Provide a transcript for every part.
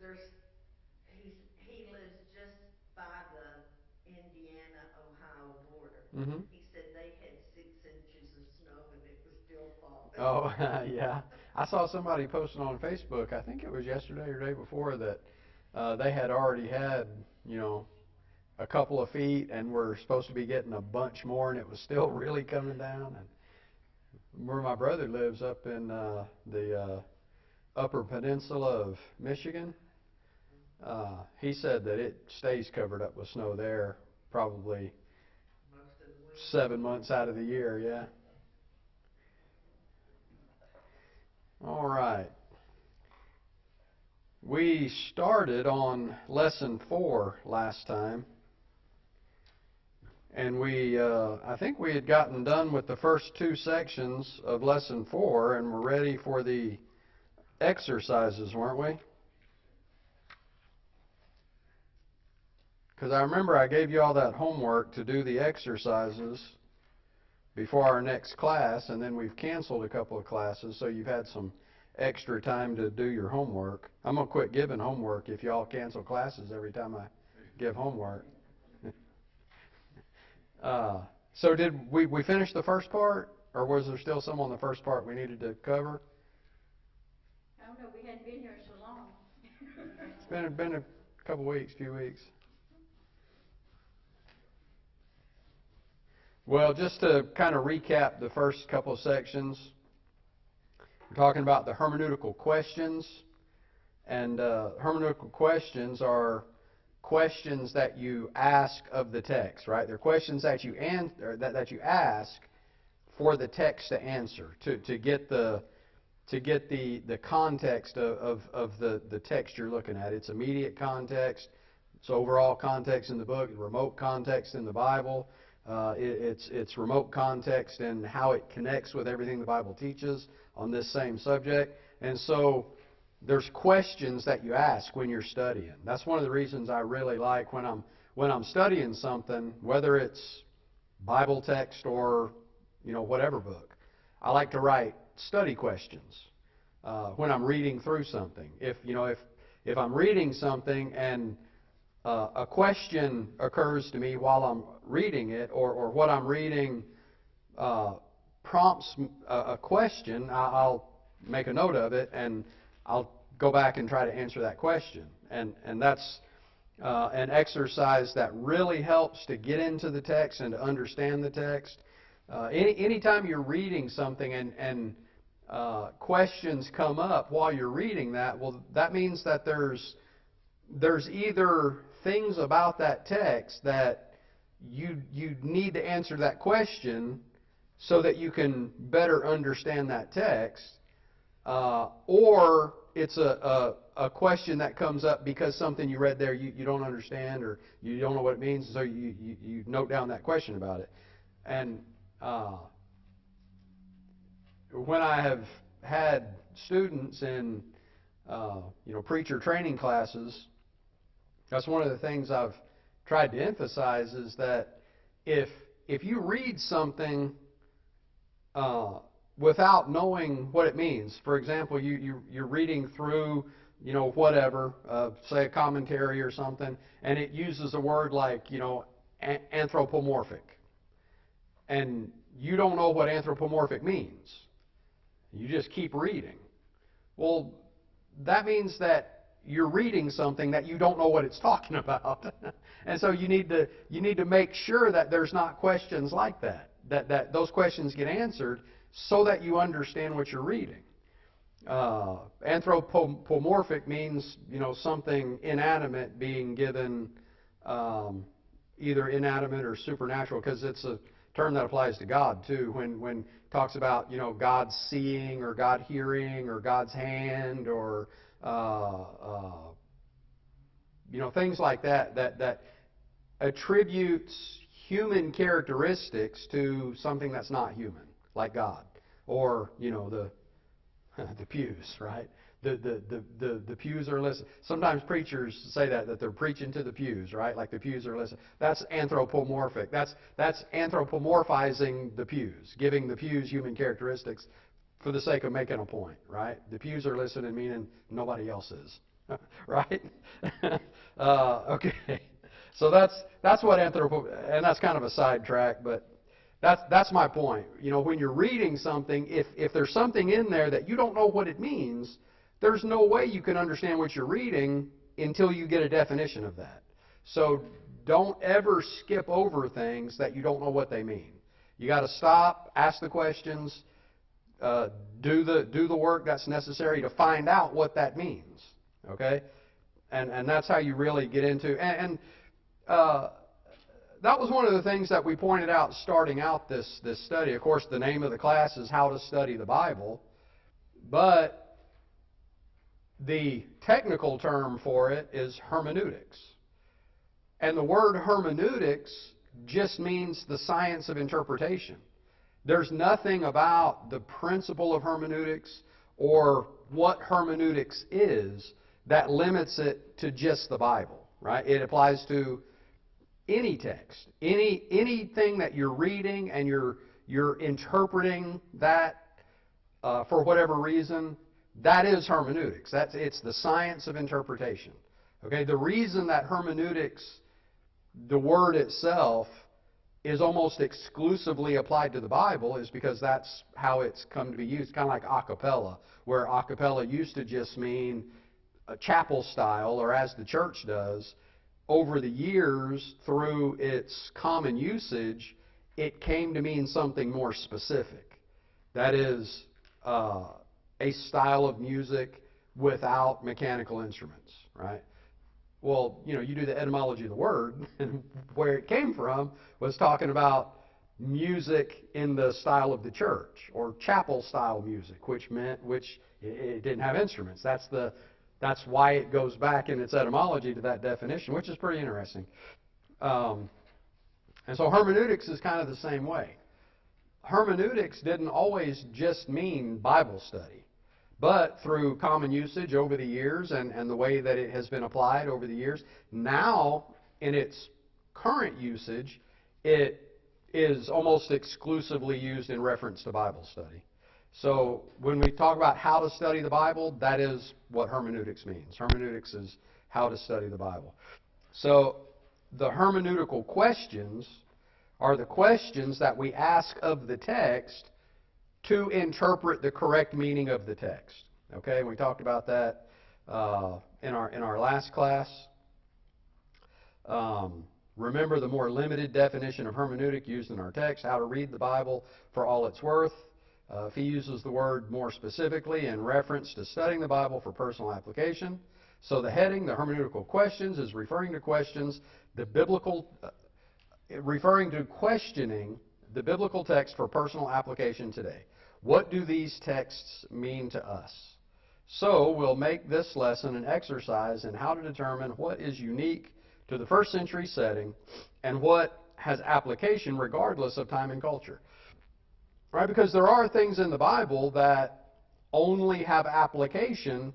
there's, he lives just by the Indiana-Ohio border. Mm-hmm. He said they had 6 inches of snow and it was still falling. Oh, yeah. I saw somebody posting on Facebook, I think it was yesterday or the day before, that they had already had, you know, a couple of feet and were supposed to be getting a bunch more, and it was still really coming down. And where my brother lives up in the upper peninsula of Michigan, he said that it stays covered up with snow there probably Most of the winter. 7 months out of the year, yeah. All right. We started on lesson 4 last time, and I think we had gotten done with the first 2 sections of lesson 4, and we're ready for the exercises, weren't we? Because I remember I gave you all that homework to do the exercises before our next class, and then we've canceled a couple of classes, so you've had some extra time to do your homework. I'm going to quit giving homework if y'all cancel classes every time I give homework. So did we finish the first part, or was there still some on the first part we needed to cover? I don't know, we hadn't been here so long. It's been a couple weeks, few weeks. Well, just to kind of recap the first couple of sections, we're talking about the hermeneutical questions. And hermeneutical questions are questions that you ask of the text, right? They're questions that you ask for the text to answer, to get the context of the text you're looking at. It's immediate context, it's overall context in the book, remote context in the Bible. It's remote context and how it connects with everything the Bible teaches on this same subject. And so there's questions that you ask when you're studying. That's one of the reasons I really like when I'm studying something, whether it's Bible text or whatever book. I like to write study questions when I'm reading through something. If I'm reading something and a question occurs to me while I'm reading it, or what I'm reading prompts a question, I'll make a note of it and I'll go back and try to answer that question. And that's an exercise that really helps to get into the text and to understand the text. Anytime you're reading something and questions come up while you're reading that, well, that means that there's either things about that text that you need to answer that question so that you can better understand that text, or it's a question that comes up because something you read there you don't understand or you don't know what it means, so you note down that question about it. And when I have had students in preacher training classes, that's one of the things I've tried to emphasize is that if you read something without knowing what it means, for example, you're reading through whatever, say a commentary or something, and it uses a word like anthropomorphic, and you don't know what anthropomorphic means, you just keep reading. Well, that means that you're reading something that you don't know what it's talking about. And so you need to make sure that there's not questions like that those questions get answered so that you understand what you're reading. Anthropomorphic means something inanimate being given either inanimate or supernatural, because it's a term that applies to God too. When it talks about God seeing or God hearing or God's hand or things like that attributes human characteristics to something that's not human, like God, or the pews, right? The pews are listening. Sometimes preachers say that they're preaching to the pews, right? Like the pews are listening. That's anthropomorphic. That's anthropomorphizing the pews, giving the pews human characteristics for the sake of making a point, right? The pews are listening, meaning nobody else is. right? Okay. So that's what and that's kind of a sidetrack, but that's my point. You know, when you're reading something, if there's something in there that you don't know what it means, there's no way you can understand what you're reading until you get a definition of that. So don't ever skip over things that you don't know what they mean. You got to stop, ask the questions, do the work that's necessary to find out what that means. Okay, and that's how you really get into that was one of the things that we pointed out starting out this study. Of course, the name of the class is How to Study the Bible, but the technical term for it is hermeneutics. And the word hermeneutics just means the science of interpretation. There's nothing about the principle of hermeneutics or what hermeneutics is that limits it to just the Bible, right? It applies to any text, anything that you're reading and you're interpreting that for whatever reason. That is hermeneutics. It's the science of interpretation. Okay, the reason that hermeneutics, the word itself, is almost exclusively applied to the Bible is because that's how it's come to be used, kind of like a cappella, where a cappella used to just mean a chapel style, or as the church does. Over the years, through its common usage, it came to mean something more specific. That is, a style of music without mechanical instruments, right? Well, you know, you do the etymology of the word, and where it came from was talking about music in the style of the church, or chapel style music, which it didn't have instruments. That's why it goes back in its etymology to that definition, which is pretty interesting. And so hermeneutics is kind of the same way. Hermeneutics didn't always just mean Bible study, but through common usage over the years and the way that it has been applied over the years, now in its current usage, it is almost exclusively used in reference to Bible study. So when we talk about how to study the Bible, that is what hermeneutics means. Hermeneutics is how to study the Bible. So the hermeneutical questions are the questions that we ask of the text to interpret the correct meaning of the text. Okay, we talked about that in our last class. Remember the more limited definition of hermeneutic used in our text, how to read the Bible for all it's worth. If he uses the word more specifically in reference to studying the Bible for personal application. So the heading, the hermeneutical questions, is referring to questions, referring to questioning the biblical text for personal application today. What do these texts mean to us? So we'll make this lesson an exercise in how to determine what is unique to the first century setting and what has application regardless of time and culture. Right? Because there are things in the Bible that only have application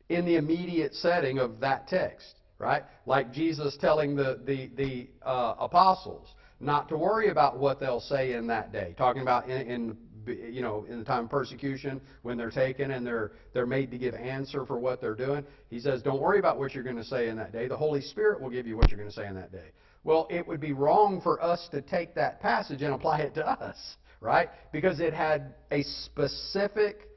in the immediate setting of that text, right? Like Jesus telling the apostles not to worry about what they'll say in that day. Talking about in the time of persecution, when they're taken and they're made to give answer for what they're doing. He says, don't worry about what you're going to say in that day. The Holy Spirit will give you what you're going to say in that day. Well, it would be wrong for us to take that passage and apply it to us, right? Because it had a specific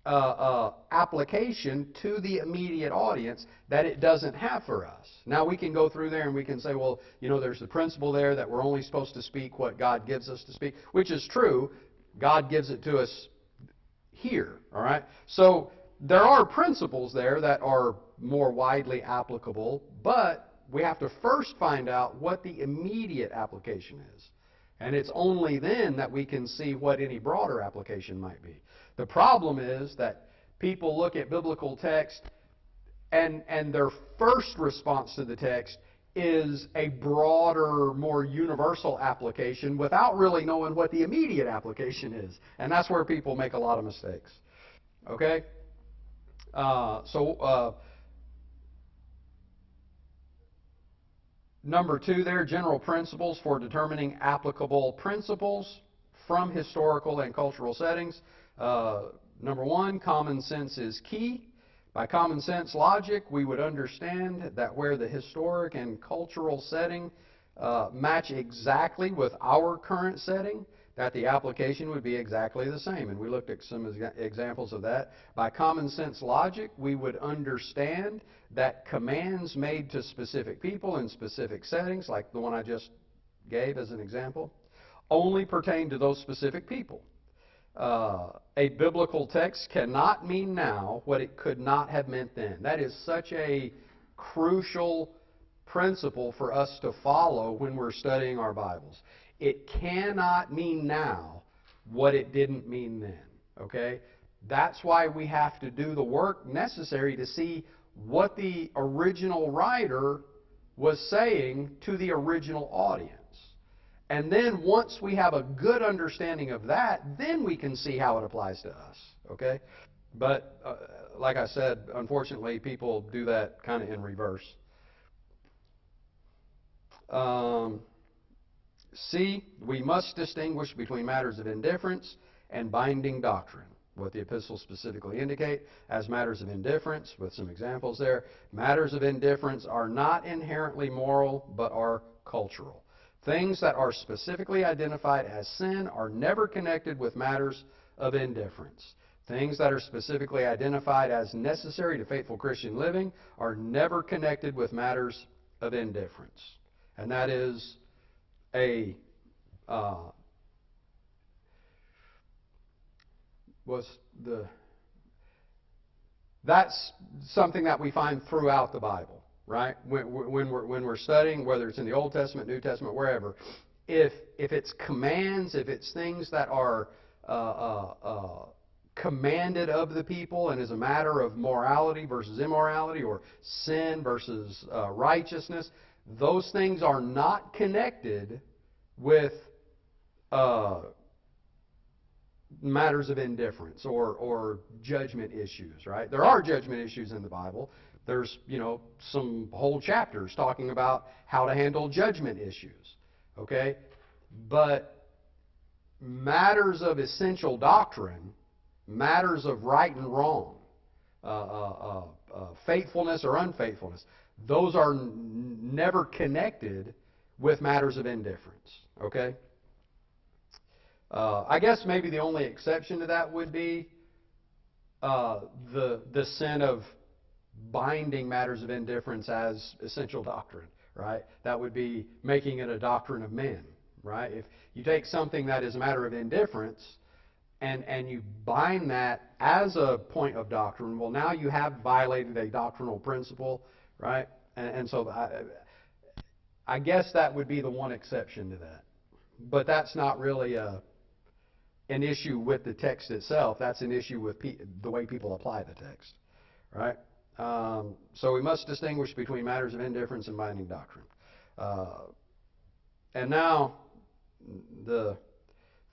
application to the immediate audience that it doesn't have for us. Now we can go through there and we can say, well, there's the principle there that we're only supposed to speak what God gives us to speak, which is true. God gives it to us here, all right? So there are principles there that are more widely applicable, but we have to first find out what the immediate application is. And it's only then that we can see what any broader application might be. The problem is that people look at biblical text and their first response to the text is a broader, more universal application without really knowing what the immediate application is. And that's where people make a lot of mistakes. Okay? Number 2 there, general principles for determining applicable principles from historical and cultural settings. Number 1, common sense is key. By common sense logic, we would understand that where the historic and cultural setting match exactly with our current setting, that the application would be exactly the same. And we looked at some examples of that. By common sense logic, we would understand that commands made to specific people in specific settings, like the one I just gave as an example, only pertain to those specific people. A biblical text cannot mean now what it could not have meant then. That is such a crucial principle for us to follow when we're studying our Bibles. It cannot mean now what it didn't mean then. Okay? That's why we have to do the work necessary to see what the original writer was saying to the original audience. And then once we have a good understanding of that, then we can see how it applies to us. Okay? But like I said, unfortunately, people do that kind of in reverse. C, we must distinguish between matters of indifference and binding doctrine. What the epistles specifically indicate as matters of indifference, with some examples there. Matters of indifference are not inherently moral, but are cultural. Things that are specifically identified as sin are never connected with matters of indifference. Things that are specifically identified as necessary to faithful Christian living are never connected with matters of indifference. And that is that's something that we find throughout the Bible, right? When we're studying, whether it's in the Old Testament, New Testament, wherever, if it's commands, if it's things that are commanded of the people and is a matter of morality versus immorality, or sin versus righteousness, those things are not connected with matters of indifference or judgment issues, right? There are judgment issues in the Bible. There's, some whole chapters talking about how to handle judgment issues, okay? But matters of essential doctrine, matters of right and wrong, faithfulness or unfaithfulness, those are never connected with matters of indifference, okay? I guess maybe the only exception to that would be the sin of binding matters of indifference as essential doctrine, right? That would be making it a doctrine of men, right? If you take something that is a matter of indifference and you bind that as a point of doctrine, well, now you have violated a doctrinal principle, right? And so I guess that would be the one exception to that. But that's not really an issue with the text itself. That's an issue with the way people apply the text, right? So we must distinguish between matters of indifference and binding doctrine. And now, the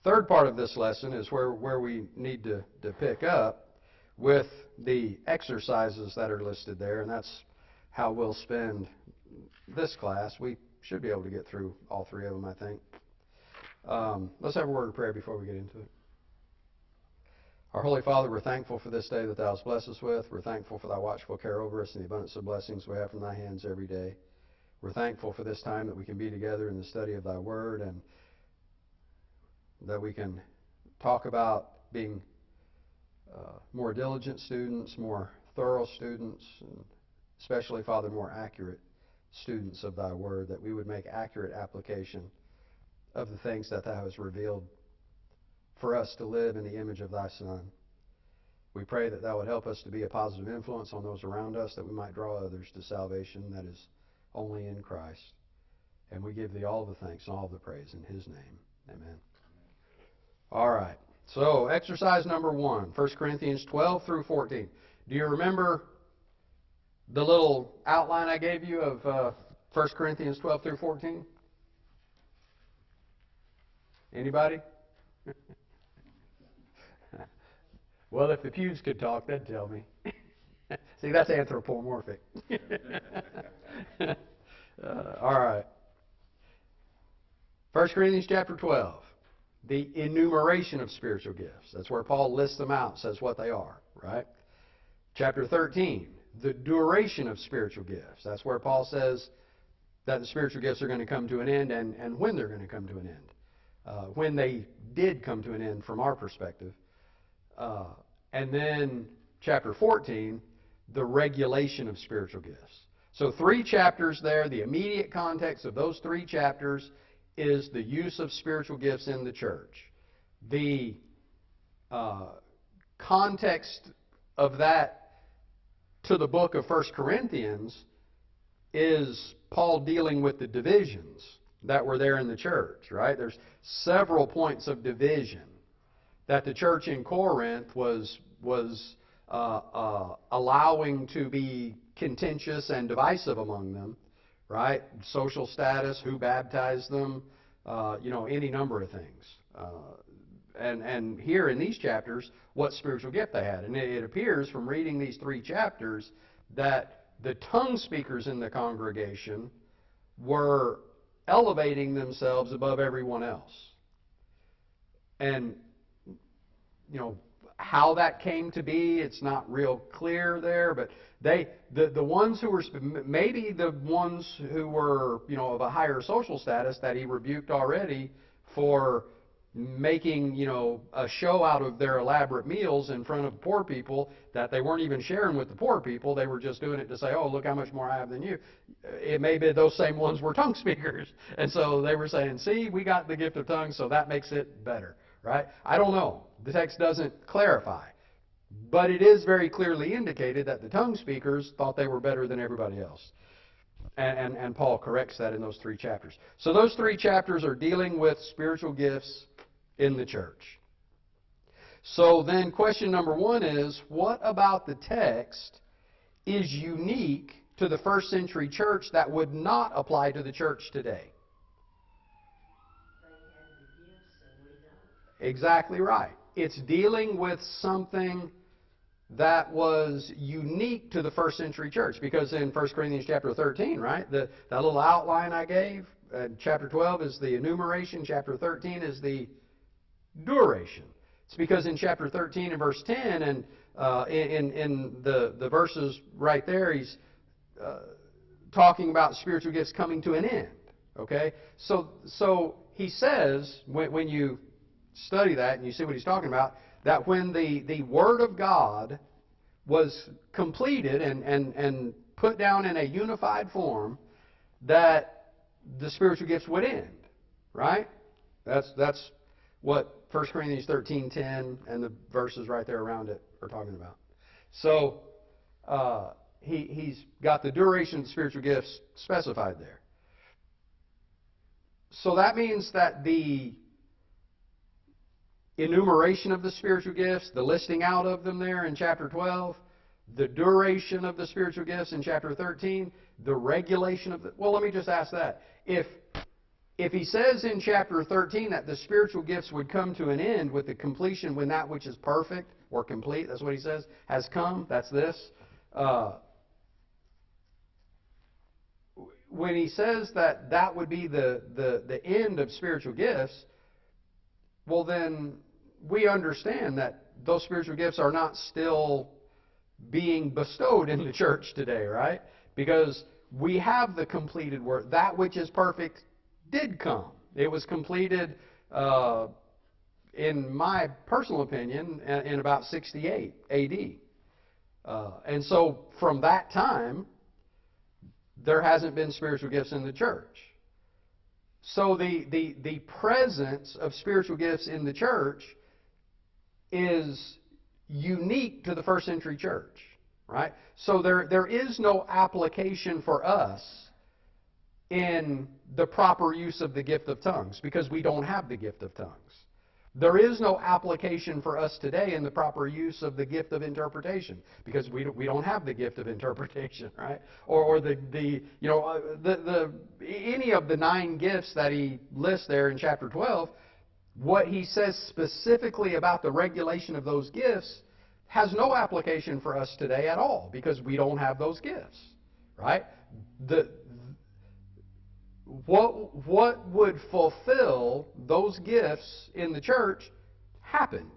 third part of this lesson is where we need to pick up with the exercises that are listed there, and that's how we'll spend this class. We should be able to get through all three of them, I think. Let's have a word of prayer before we get into it. Our Holy Father, we're thankful for this day that Thou hast blessed us with. We're thankful for Thy watchful care over us and the abundance of blessings we have from Thy hands every day. We're thankful for this time that we can be together in the study of Thy Word, and that we can talk about being more diligent students, more thorough students, and especially, Father, more accurate students of Thy Word, that we would make accurate application of the things that Thou hast revealed for us to live in the image of Thy Son. We pray that Thou would help us to be a positive influence on those around us, that we might draw others to salvation that is only in Christ. And we give Thee all the thanks and all the praise in His name. Amen. All right. So, exercise number 1, 1 Corinthians 12 through 14. Do you remember the little outline I gave you of 1 Corinthians 12 through 14? Anybody? Well, if the pews could talk, they'd tell me. See, that's anthropomorphic. All right. 1 Corinthians chapter 12. The enumeration of spiritual gifts. That's where Paul lists them out, says what they are, right? Chapter 13, the duration of spiritual gifts. That's where Paul says that the spiritual gifts are going to come to an end and when they're going to come to an end. When they did come to an end from our perspective. And then chapter 14, the regulation of spiritual gifts. So 3 chapters there. The immediate context of those 3 chapters is the use of spiritual gifts in the church. The context of that to the book of 1 Corinthians is Paul dealing with the divisions that were there in the church, right? There's several points of division that the church in Corinth was allowing to be contentious and divisive among them, right? Social status, who baptized them, any number of things. And here in these chapters, what spiritual gift they had. And it appears from reading these 3 chapters that the tongue speakers in the congregation were elevating themselves above everyone else. And, how that came to be, it's not real clear there, but the ones who were, maybe the ones who were, of a higher social status that he rebuked already for making, a show out of their elaborate meals in front of poor people that they weren't even sharing with the poor people. They were just doing it to say, oh, look how much more I have than you. It may be those same ones were tongue speakers. And so they were saying, see, we got the gift of tongues, so that makes it better, right? I don't know. The text doesn't clarify. But it is very clearly indicated that the tongue speakers thought they were better than everybody else. And Paul corrects that in those 3 chapters. So those 3 chapters are dealing with spiritual gifts in the church. So then question number 1 is, what about the text is unique to the first century church that would not apply to the church today? They had the gifts and we don't. Exactly right. It's dealing with something that was unique to the first century church. Because in 1 Corinthians chapter 13, right, that little outline I gave, chapter 12 is the enumeration, chapter 13 is the duration. It's because in chapter 13 and verse 10, and in the verses right there, he's talking about spiritual gifts coming to an end. Okay? So he says, when you study that and you see what he's talking about, that when the Word of God was completed and put down in a unified form, that the spiritual gifts would end. Right? That's what 1 Corinthians 13:10 and the verses right there around it are talking about. So he's got the duration of the spiritual gifts specified there. So that means that the enumeration of the spiritual gifts, the listing out of them there in chapter 12, the duration of the spiritual gifts in chapter 13, the regulation of the... Well, let me just ask that. If he says in chapter 13 that the spiritual gifts would come to an end with the completion when that which is perfect or complete, that's what he says, has come, that's this. When he says that would be the end of spiritual gifts, well then we understand that those spiritual gifts are not still being bestowed in the church today, right? Because we have the completed word. That which is perfect did come. It was completed, in my personal opinion, in about 68 A.D. And so from that time, there hasn't been spiritual gifts in the church. So the presence of spiritual gifts in the church is unique to the first century church, right? So there is no application for us in the proper use of the gift of tongues because we don't have the gift of tongues. There is no application for us today in the proper use of the gift of interpretation because we don't have the gift of interpretation, right? Or any of the 9 gifts that he lists there in chapter 12, what he says specifically about the regulation of those gifts has no application for us today at all because we don't have those gifts, right? What would fulfill those gifts in the church happened.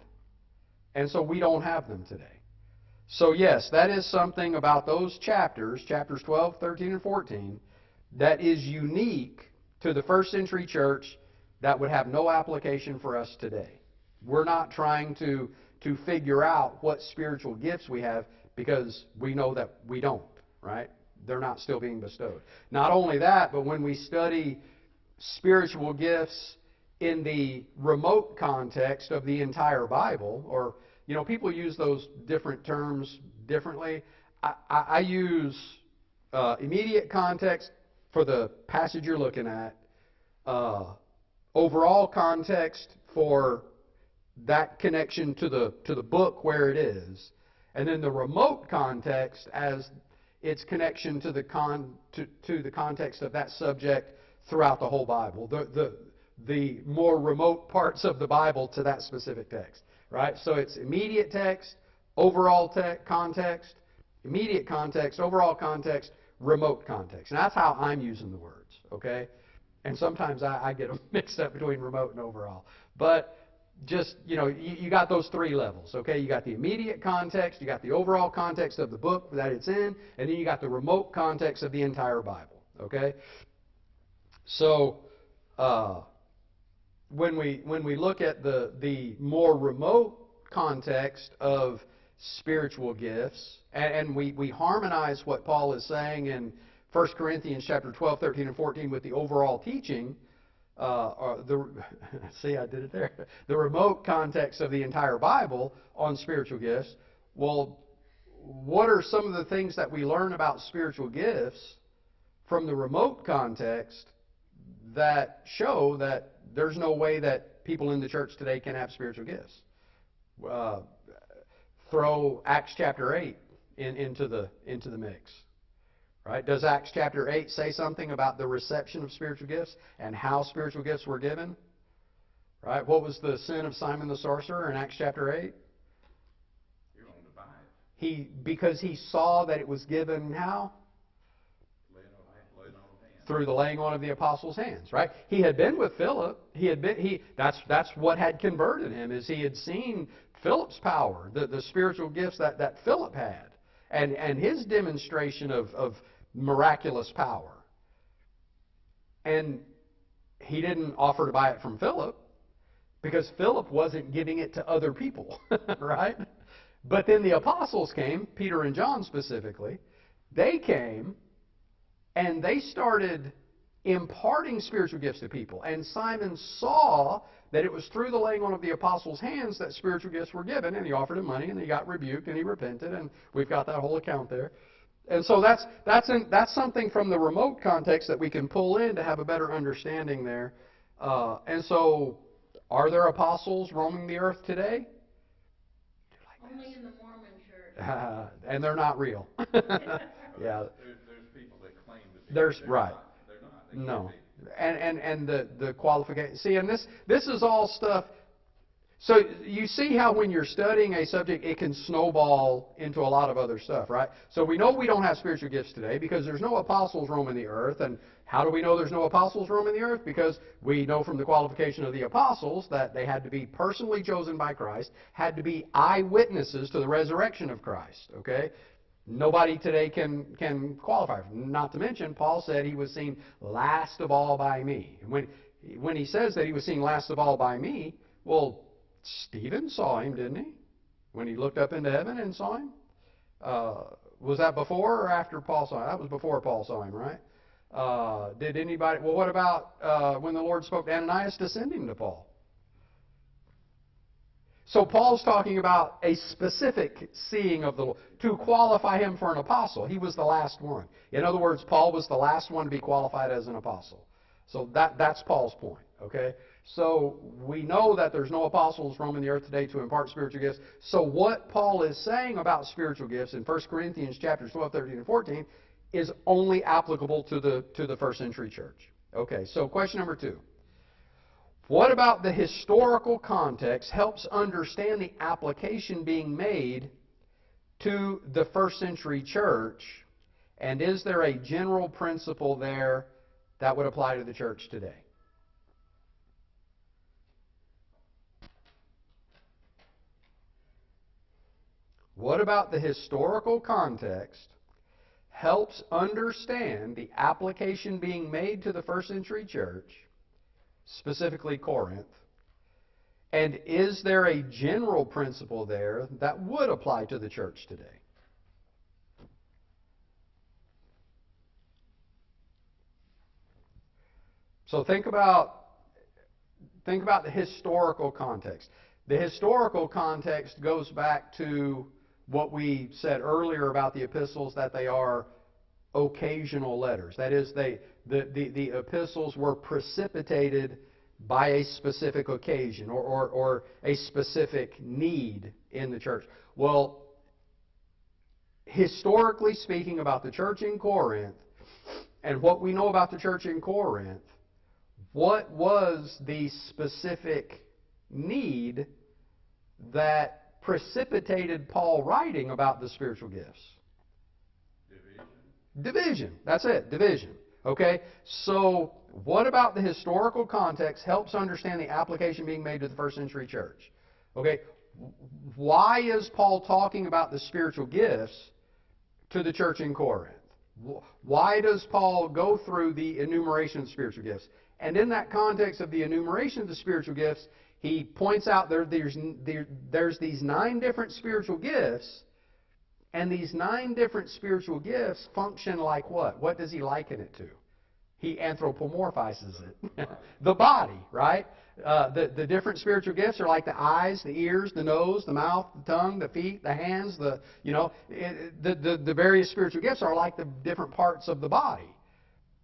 And so we don't have them today. So yes, that is something about those chapters, chapters 12, 13, and 14, that is unique to the first century church that would have no application for us today. We're not trying to figure out what spiritual gifts we have because we know that we don't, right? They're not still being bestowed. Not only that, but when we study spiritual gifts in the remote context of the entire Bible, or, people use those different terms differently. I use immediate context for the passage you're looking at, overall context for that connection to the book where it is, and then the remote context as its connection to the context of that subject throughout the whole Bible. The more remote parts of the Bible to that specific text, right? So it's immediate text, overall context, immediate context, overall context, remote context. And that's how I'm using the words, okay? And sometimes I get them mixed up between remote and overall. But just, you got those three levels, okay? You got the immediate context, you got the overall context of the book that it's in, and then you got the remote context of the entire Bible, okay? So, when we look at the more remote context of spiritual gifts, and we harmonize what Paul is saying in 1 Corinthians chapter 12, 13, and 14 with the overall teaching, see, I did it there. The remote context of the entire Bible on spiritual gifts. Well, what are some of the things that we learn about spiritual gifts from the remote context that show that there's no way that people in the church today can have spiritual gifts? Throw Acts chapter 8 into the mix. Right? Does Acts chapter 8 say something about the reception of spiritual gifts and how spiritual gifts were given? Right? What was the sin of Simon the sorcerer in Acts chapter 8? You're going to buy it. Because he saw that it was given how? Through the laying on of the apostles' hands, right? He had been with Philip. That's what had converted him, is he had seen Philip's power, the spiritual gifts that Philip had, and his demonstration of miraculous power. And he didn't offer to buy it from Philip because Philip wasn't giving it to other people, right? But then the apostles came, Peter and John specifically. They came and they started imparting spiritual gifts to people. And Simon saw that it was through the laying on of the apostles' hands that spiritual gifts were given, and he offered him money, and he got rebuked, and he repented, and we've got that whole account there. And so that's something from the remote context that we can pull in to have a better understanding there. And so, are there apostles roaming the earth today? Only in the Mormon church. And they're not real. Yeah. There's people that claim to be. There's They're right. Not. They're not. They No. can't be. And the qualification. See, and this is all stuff. So you see how when you're studying a subject, it can snowball into a lot of other stuff, right? So we know we don't have spiritual gifts today because there's no apostles roaming the earth. And how do we know there's no apostles roaming the earth? Because we know from the qualification of the apostles that they had to be personally chosen by Christ, had to be eyewitnesses to the resurrection of Christ, okay? Nobody today can qualify. Not to mention, Paul said he was seen last of all by me. When he says that he was seen last of all by me, well, Stephen saw him, didn't he? When he looked up into heaven and saw him? Was that before or after Paul saw him? That was before Paul saw him, right? Did anybody... Well, what about when the Lord spoke to Ananias descending to Paul? So Paul's talking about a specific seeing of the Lord to qualify him for an apostle. He was the last one. In other words, Paul was the last one to be qualified as an apostle. So that's Paul's point, okay? So we know that there's no apostles roaming the earth today to impart spiritual gifts. So what Paul is saying about spiritual gifts in 1 Corinthians chapters 12, 13, and 14 is only applicable to the first century church. Okay, so question number 2. What about the historical context helps understand the application being made to the first century church? And is there a general principle there that would apply to the church today? What about the historical context helps understand the application being made to the first century church, specifically Corinth, and is there a general principle there that would apply to the church today? So think about the historical context. The historical context goes back to what we said earlier about the epistles, that they are occasional letters. That is, the epistles were precipitated by a specific occasion or a specific need in the church. Well, historically speaking about the church in Corinth, and what we know about the church in Corinth, what was the specific need that precipitated Paul writing about the spiritual gifts? Division. That's it. Division. Okay? So, what about the historical context helps understand the application being made to the first century church? Okay? Why is Paul talking about the spiritual gifts to the church in Corinth? Why does Paul go through the enumeration of spiritual gifts? And in that context of the enumeration of the spiritual gifts, he points out there's these 9 different spiritual gifts, and these 9 different spiritual gifts function like what? What does he liken it to? He anthropomorphizes it. The body, right? The different spiritual gifts are like the eyes, the ears, the nose, the mouth, the tongue, the feet, the hands, the various spiritual gifts are like the different parts of the body.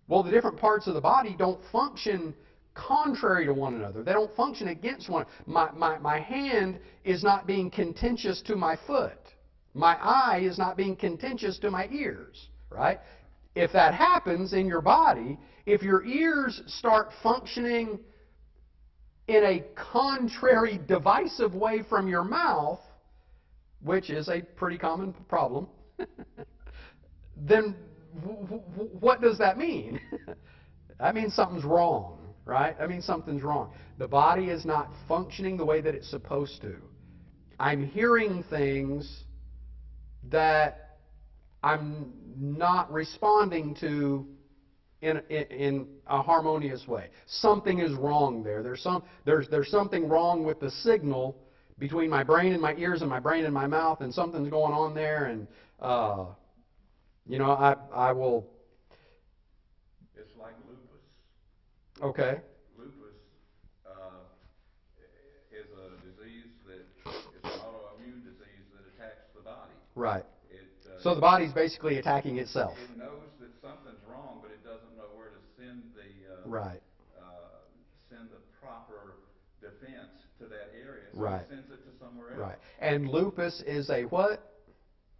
Well, the different parts of the body don't function contrary to one another. They don't function against one. My hand is not being contentious to my foot. My eye is not being contentious to my ears, right? If that happens in your body, if your ears start functioning in a contrary, divisive way from your mouth, which is a pretty common problem, then what does that mean? That means something's wrong, right? That means something's wrong. The body is not functioning the way that it's supposed to. I'm hearing things that I'm not responding to in a harmonious way. Something is wrong there. There's something wrong with the signal between my brain and my ears and my brain and my mouth, and something's going on there, and I will. It's like lupus. Okay. Lupus is a disease that is an autoimmune disease that attacks the body. Right. So the body's basically attacking itself. It knows that something's wrong, but it doesn't know where to send the proper defense to that area. So right. It sends it to somewhere else. Right. And lupus is a what?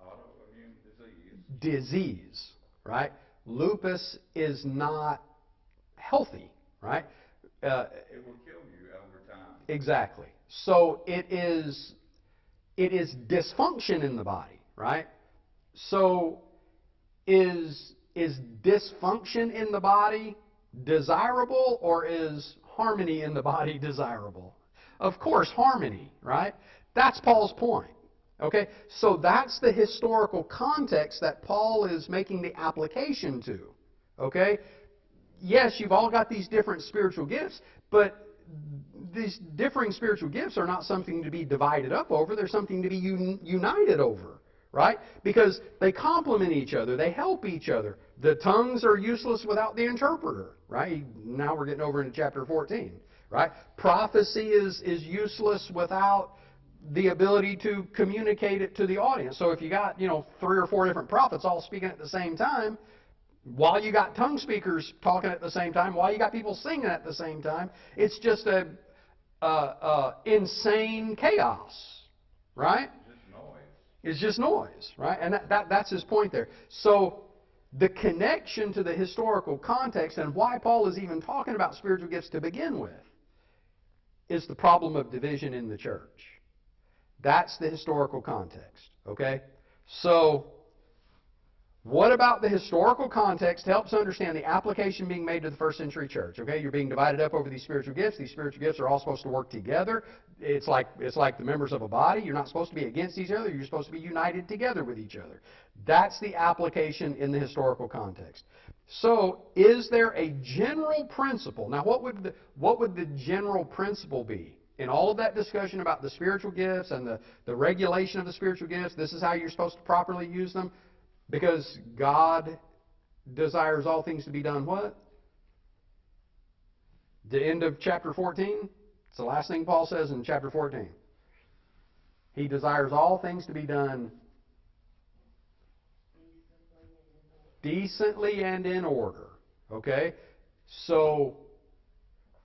Autoimmune disease. Disease, right? Lupus is not healthy, right? It will kill you over time. Exactly. So it is dysfunction in the body, right? So is dysfunction in the body desirable, or is harmony in the body desirable? Of course, harmony, right? That's Paul's point. Okay? So that's the historical context that Paul is making the application to. Okay? Yes, you've all got these different spiritual gifts, but these differing spiritual gifts are not something to be divided up over. They're something to be united over. Right? Because they complement each other. They help each other. The tongues are useless without the interpreter. Right? Now we're getting over into chapter 14. Right? Prophecy is useless without the ability to communicate it to the audience. So if you got, 3 or 4 different prophets all speaking at the same time, while you got tongue speakers talking at the same time, while you got people singing at the same time, it's just a insane chaos. Right? It's just noise, right? And that's his point there. So the connection to the historical context and why Paul is even talking about spiritual gifts to begin with is the problem of division in the church. That's the historical context, okay? So What about the historical context helps understand the application being made to the first century church? Okay, you're being divided up over these spiritual gifts. These spiritual gifts are all supposed to work together. It's like the members of a body. You're not supposed to be against each other. You're supposed to be united together with each other. That's the application in the historical context. So, is there a general principle? Now, what would the general principle be? In all of that discussion about the spiritual gifts and the regulation of the spiritual gifts, this is how you're supposed to properly use them. Because God desires all things to be done what? The end of chapter 14? It's the last thing Paul says in chapter 14. He desires all things to be done decently and in order. Okay? So,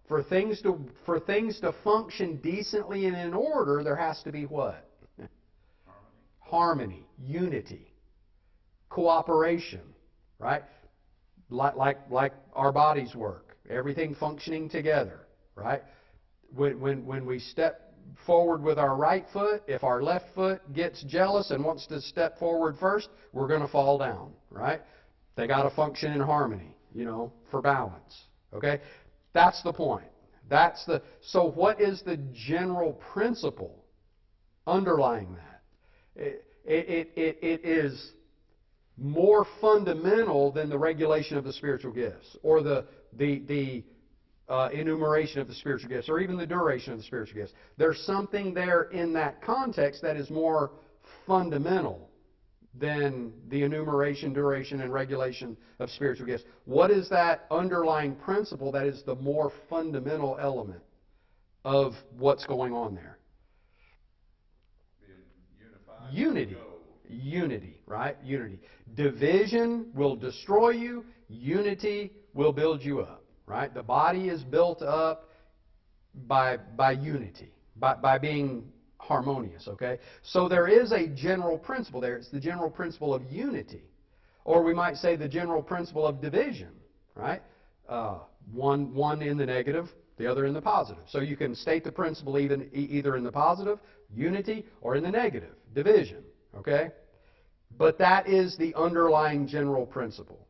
for things to function decently and in order, there has to be what? Harmony, unity, cooperation, right? Like our bodies work, everything functioning together, right? When we step forward with our right foot, if our left foot gets jealous and wants to step forward first, we're going to fall down, right? They got to function in harmony, for balance, okay? That's the point. So what is the general principle underlying that? It is more fundamental than the regulation of the spiritual gifts, or the enumeration of the spiritual gifts, or even the duration of the spiritual gifts. There's something there in that context that is more fundamental than the enumeration, duration, and regulation of spiritual gifts. What is that underlying principle that is the more fundamental element of what's going on there? Unity. Unity, right? Unity. Division will destroy you. Unity will build you up, right? The body is built up by unity, by being harmonious, okay? So there is a general principle there. It's the general principle of unity. Or we might say the general principle of division, right? One in the negative, the other in the positive. So you can state the principle either in the positive, unity, or in the negative, division. Okay? But that is the underlying general principle.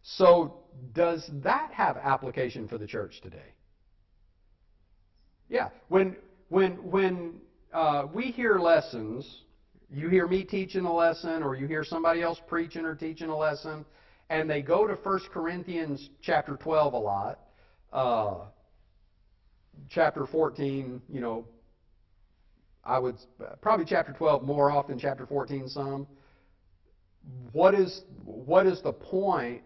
So, does that have application for the church today? Yeah. When we hear lessons, you hear me teaching a lesson, or you hear somebody else preaching or teaching a lesson, and they go to 1 Corinthians chapter 12 a lot, chapter 14, I would probably chapter 12 more often, chapter 14 some. What is the point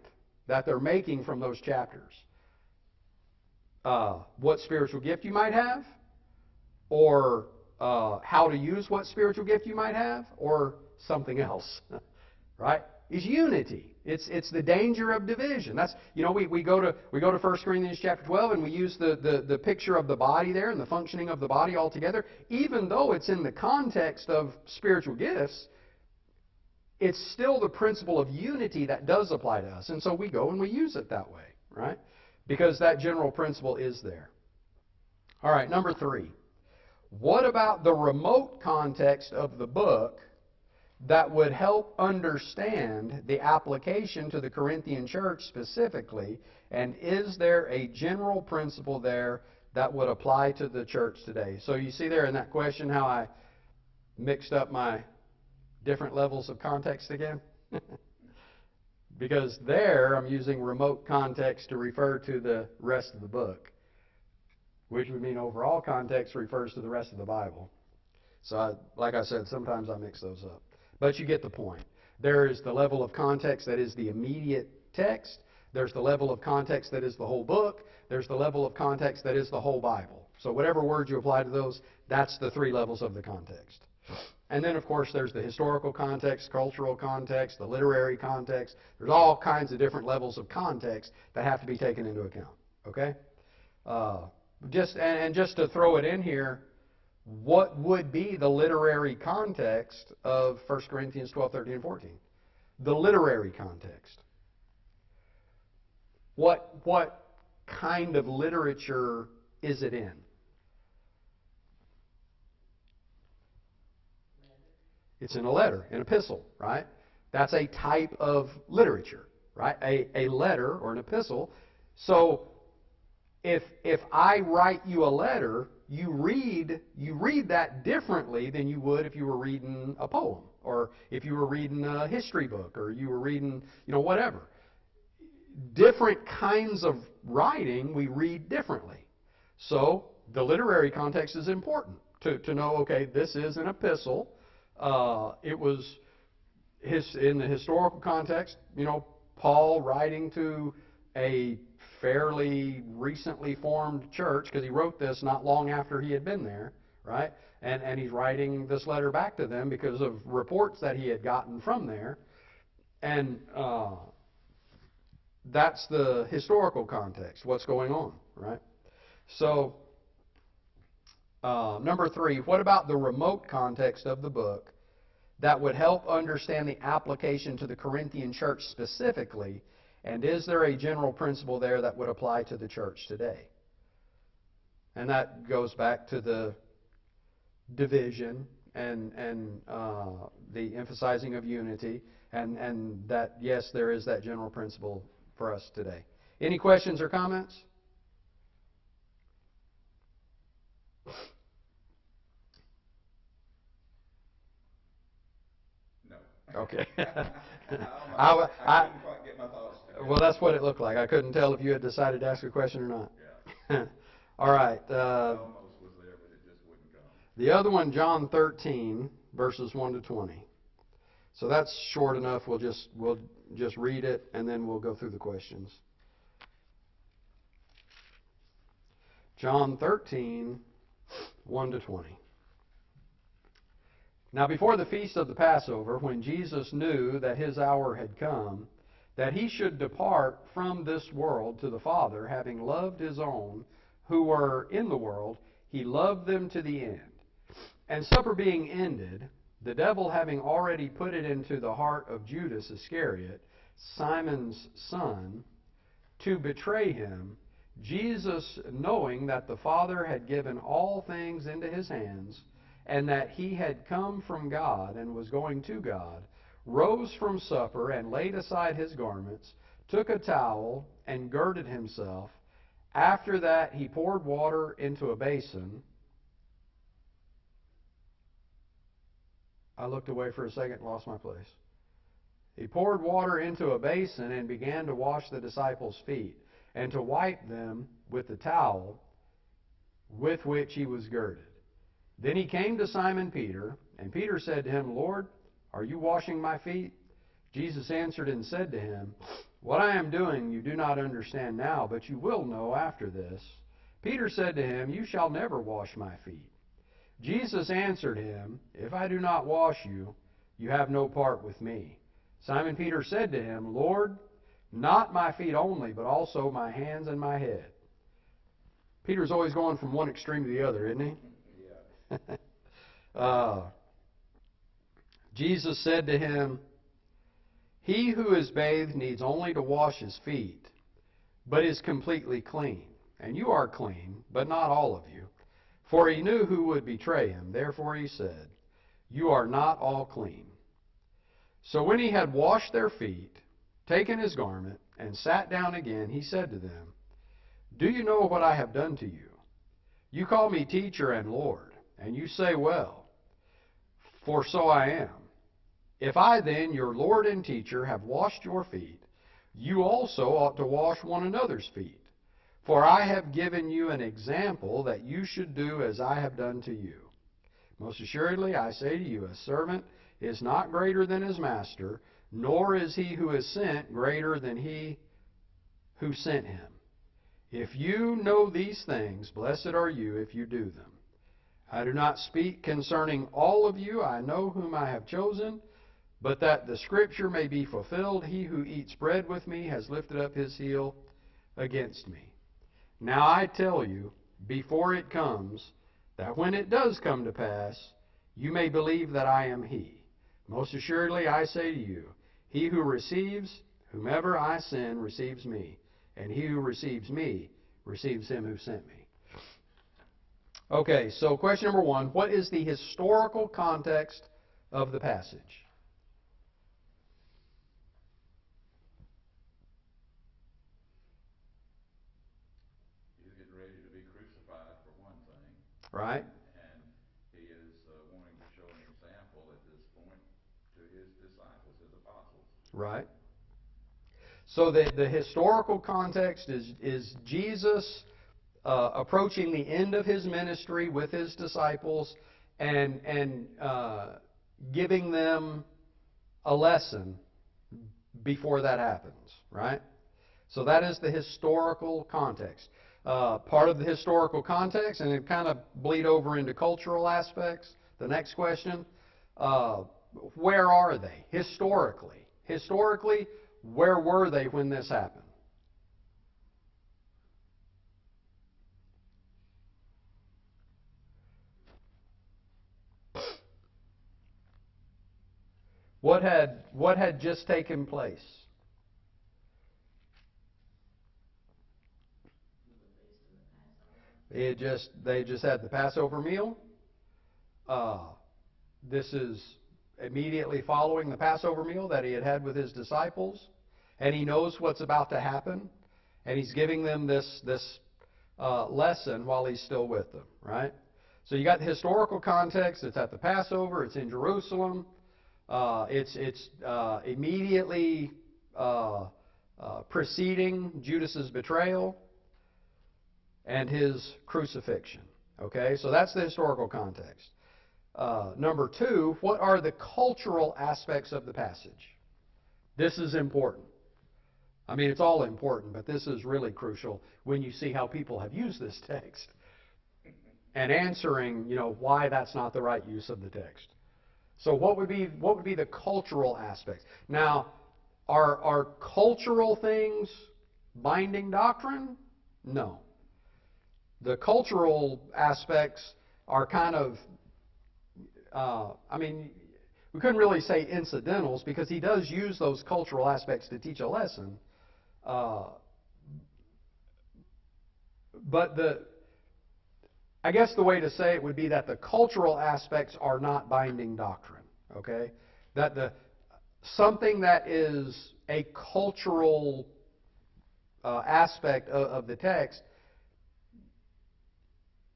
that they're making from those chapters? What spiritual gift you might have, or how to use what spiritual gift you might have, or something else, right? Is unity. It's the danger of division. That's we go to 1 Corinthians chapter 12 and we use the picture of the body there and the functioning of the body altogether. Even though it's in the context of spiritual gifts, it's still the principle of unity that does apply to us. And so we go and we use it that way, right? Because that general principle is there. All right, number 3. What about the remote context of the book that would help understand the application to the Corinthian church specifically? And is there a general principle there that would apply to the church today? So you see there in that question how I mixed up my different levels of context again? Because there I'm using remote context to refer to the rest of the book, which would mean overall context refers to the rest of the Bible. So like I said, sometimes I mix those up. But you get the point. There is the level of context that is the immediate text. There's the level of context that is the whole book. There's the level of context that is the whole Bible. So whatever words you apply to those, that's the 3 levels of the context. And then, of course, there's the historical context, cultural context, the literary context. There's all kinds of different levels of context that have to be taken into account. Okay? Just to throw it in here, what would be the literary context of 1 Corinthians 12, 13, and 14? The literary context. What kind of literature is it in? It's in a letter, an epistle, right? That's a type of literature, right? A letter or an epistle. So if I write you a letter, you read that differently than you would if you were reading a poem, or if you were reading a history book, or you were reading, whatever. Different kinds of writing we read differently. So the literary context is important to know, okay, this is an epistle. It was in the historical context, Paul writing to a fairly recently formed church, because he wrote this not long after he had been there, right? And he's writing this letter back to them because of reports that he had gotten from there. And that's the historical context, what's going on, right? So, number 3, what about the remote context of the book that would help understand the application to the Corinthian church specifically, and is there a general principle there that would apply to the church today? And that goes back to the division and the emphasizing of unity, and that, yes, there is that general principle for us today. Any questions or comments? No. Okay. I couldn't quite get my thoughts together. Well, that's what it looked like. I couldn't tell if you had decided to ask a question or not. Yeah. All right. I almost was there, but it just wouldn't come. The other one, John 13, verses 1 to 20. So that's short enough. We'll just read it, and then we'll go through the questions. John 13, 1 to 20. Now before the feast of the Passover, when Jesus knew that his hour had come, that he should depart from this world to the Father, having loved his own who were in the world, he loved them to the end. And supper being ended, the devil having already put it into the heart of Judas Iscariot, Simon's son, to betray him, Jesus, knowing that the Father had given all things into his hands, and that he had come from God and was going to God, rose from supper and laid aside his garments, took a towel and girded himself. After that he poured water into a basin. I looked away for a second and lost my place. He poured water into a basin and began to wash the disciples' feet and to wipe them with the towel with which he was girded. Then he came to Simon Peter, and Peter said to him, Lord, are you washing my feet? Jesus answered and said to him, what I am doing you do not understand now, but you will know after this. Peter said to him, you shall never wash my feet. Jesus answered him, if I do not wash you, you have no part with me. Simon Peter said to him, Lord, not my feet only, but also my hands and my head. Peter's always going from one extreme to the other, isn't he? Yeah. Jesus said to him, he who is bathed needs only to wash his feet, but is completely clean. And you are clean, but not all of you. For he knew who would betray him. Therefore he said, you are not all clean. So when he had washed their feet, taken his garment, and sat down again, he said to them, do you know what I have done to you? You call me teacher and Lord, and you say, well, for so I am. If I then, your Lord and teacher, have washed your feet, you also ought to wash one another's feet. For I have given you an example that you should do as I have done to you. Most assuredly, I say to you, a servant is not greater than his master, nor is he who is sent greater than he who sent him. If you know these things, blessed are you if you do them. I do not speak concerning all of you. I know whom I have chosen, but that the scripture may be fulfilled, he who eats bread with me has lifted up his heel against me. Now I tell you, before it comes, that when it does come to pass, you may believe that I am he. Most assuredly I say to you, he who receives whomever I send receives me, and he who receives me receives him who sent me. Okay, so question number 1, what is the historical context of the passage? Right. And he is wanting to show an example at this point to his disciples, his apostles. Right. So the historical context is Jesus approaching the end of his ministry with his disciples and giving them a lesson before that happens, right? So that is the historical context. Part of the historical context, and it kind of bleed over into cultural aspects. The next question, where are they historically? Historically, where were they when this happened? What had just taken place? They just had the Passover meal. Uh, this is immediately following the Passover meal that he had had with his disciples, and he knows what's about to happen, and he's giving them this lesson while he's still with them, right? So you got the historical context. It's at the Passover. It's in Jerusalem. It's immediately preceding Judas's betrayal and his crucifixion. Okay, so that's the historical context. Number two, what are the cultural aspects of the passage? This is important. I mean, it's all important, but this is really crucial when you see how people have used this text and answering, why that's not the right use of the text. So what would be the cultural aspects? Now, are cultural things binding doctrine? No. The cultural aspects are kind of, we couldn't really say incidentals because he does use those cultural aspects to teach a lesson. But I guess the way to say it would be that the cultural aspects are not binding doctrine. Okay, that something that is a cultural aspect of the text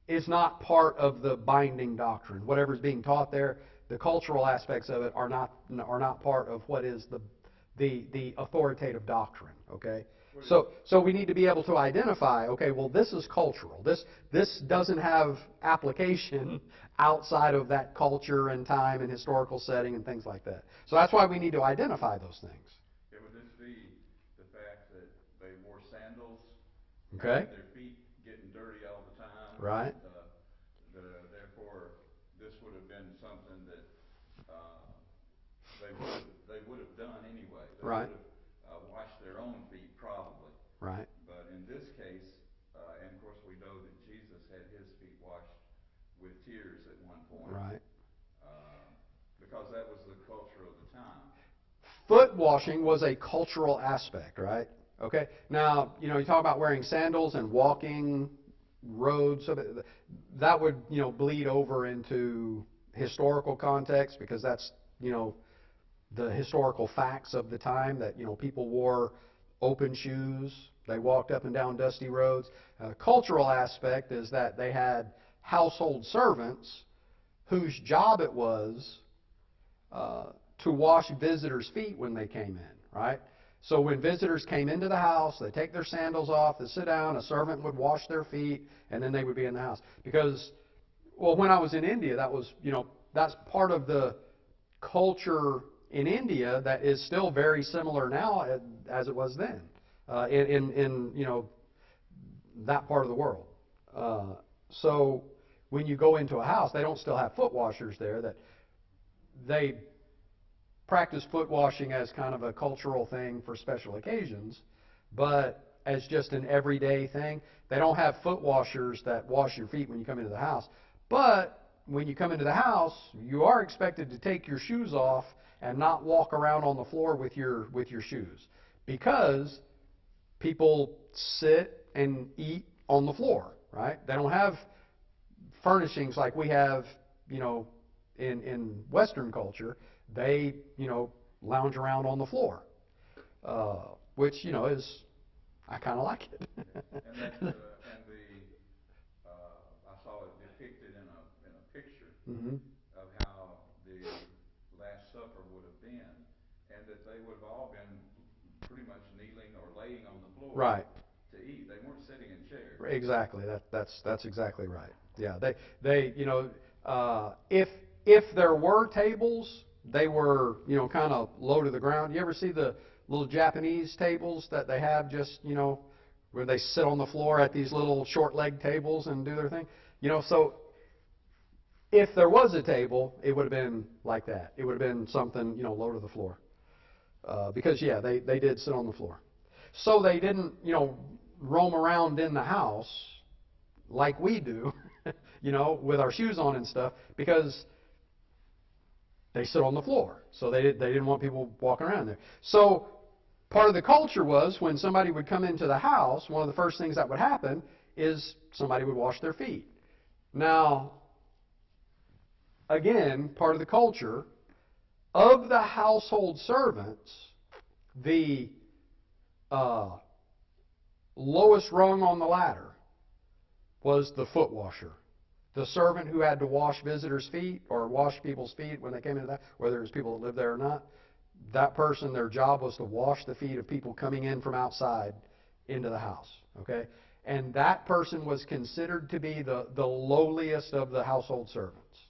is not part of the binding doctrine. Whatever's being taught there, the cultural aspects of it are not part of what is the authoritative doctrine. Okay, so we need to be able to identify. Okay, well, this is cultural. This doesn't have application outside of that culture and time and historical setting and things like that. So that's why we need to identify those things. Yeah, would this be the fact that they wore sandals? Okay. Their feet getting dirty all the time. Right. Therefore, this would have been something that they would have done anyway. They Right. would have washed their own feet probably. Right. But in this case, and of course we know that Jesus had his feet washed with tears at one point. Right. Because that was the culture of the time. Foot washing was a cultural aspect, right? Okay. Now, you talk about wearing sandals and walking roads, so that would, bleed over into historical context because that's, the historical facts of the time that, people wore open shoes. They walked up and down dusty roads. Cultural aspect is that they had household servants whose job it was to wash visitors' feet when they came in, right? So when visitors came into the house, they take their sandals off, they sit down, a servant would wash their feet, and then they would be in the house. Because, well, when I was in India, that was, that's part of the culture in India that is still very similar now as it was then in that part of the world. So when you go into a house, they don't still have foot washers there. That they practice foot washing as kind of a cultural thing for special occasions, but as just an everyday thing. They don't have foot washers that wash your feet when you come into the house. But when you come into the house, you are expected to take your shoes off and not walk around on the floor with your shoes, because people sit and eat on the floor, right? They don't have furnishings like we have, in Western culture. They, lounge around on the floor, which, is, I kind of like it. And I saw it depicted Mhm. of how the Last Supper would have been, and that they would have all been pretty much kneeling or laying on the floor Right. to eat. They weren't sitting in chairs. Exactly. That's exactly right. Yeah. They if there were tables, they were kind of low to the ground. You ever see the little Japanese tables that they have just where they sit on the floor at these little short leg tables and do their thing? So if there was a table, it would have been like that. It would have been something low to the floor. Because yeah, they did sit on the floor. So they didn't roam around in the house like we do, with our shoes on and stuff, because they sit on the floor. So they didn't want people walking around there. So part of the culture was when somebody would come into the house, one of the first things that would happen is somebody would wash their feet. Now, again, part of the culture of the household servants, the lowest rung on the ladder was the foot washer. The servant who had to wash visitors' feet or wash people's feet when they came into that, whether it was people that lived there or not, that person, their job was to wash the feet of people coming in from outside into the house. Okay? And that person was considered to be the lowliest of the household servants.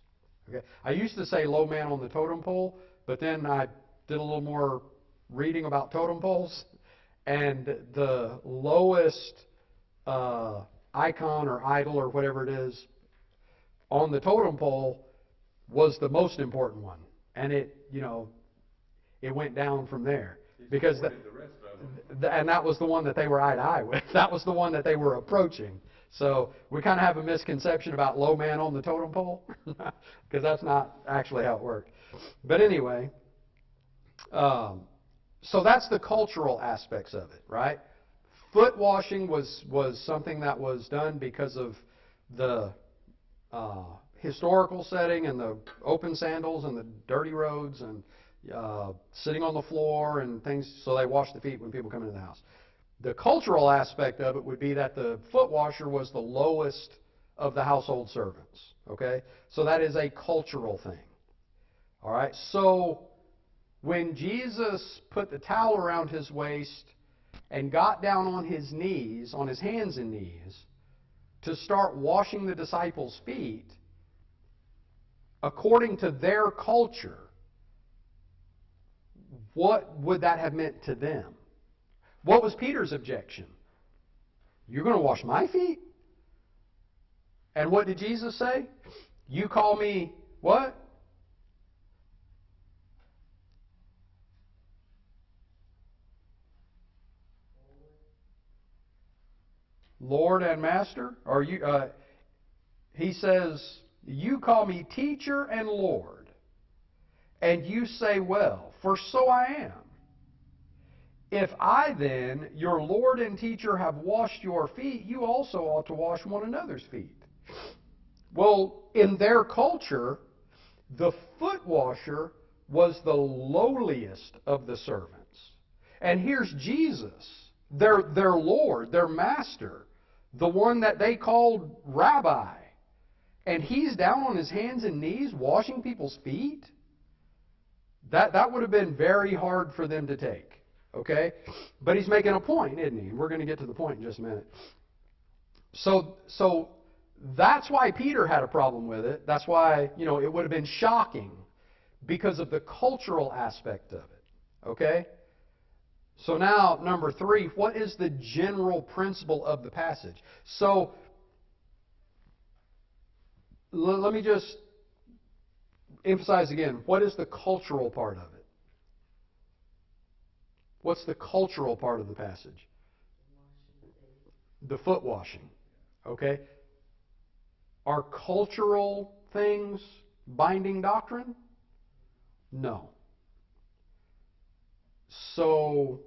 Okay? I used to say low man on the totem pole, but then I did a little more reading about totem poles, and the lowest icon or idol or whatever it is on the totem pole was the most important one, and it went down from there because The rest of them. and that was the one that they were eye to eye with. That was the one that they were approaching. So we kind of have a misconception about low man on the totem pole because that's not actually how it worked. But anyway, so that's the cultural aspects of it, right? Foot washing was something that was done because of the historical setting and the open sandals and the dirty roads and sitting on the floor and things, so they wash the feet when people come into the house. The cultural aspect of it would be that the foot washer was the lowest of the household servants, okay? So that is a cultural thing, all right? So when Jesus put the towel around his waist and got down on his knees, on his hands and knees, to start washing the disciples' feet, according to their culture, what would that have meant to them? What was Peter's objection? You're going to wash my feet? And what did Jesus say? You call me what? Lord and Master? Or you? He says, you call me teacher and Lord, and you say, well, for so I am. If I then, your Lord and teacher, have washed your feet, you also ought to wash one another's feet. Well, in their culture, the foot washer was the lowliest of the servants. And here's Jesus, their Lord, their Master, the one that they called Rabbi. And he's down on his hands and knees washing people's feet? That would have been very hard for them to take. Okay? But he's making a point, isn't he? And we're going to get to the point in just a minute. So that's why Peter had a problem with it. That's why, it would have been shocking because of the cultural aspect of it. Okay? So now, number 3, what is the general principle of the passage? So let me just emphasize again, what is the cultural part of it? What's the cultural part of the passage? The foot washing. Okay? Are cultural things binding doctrine? No. So,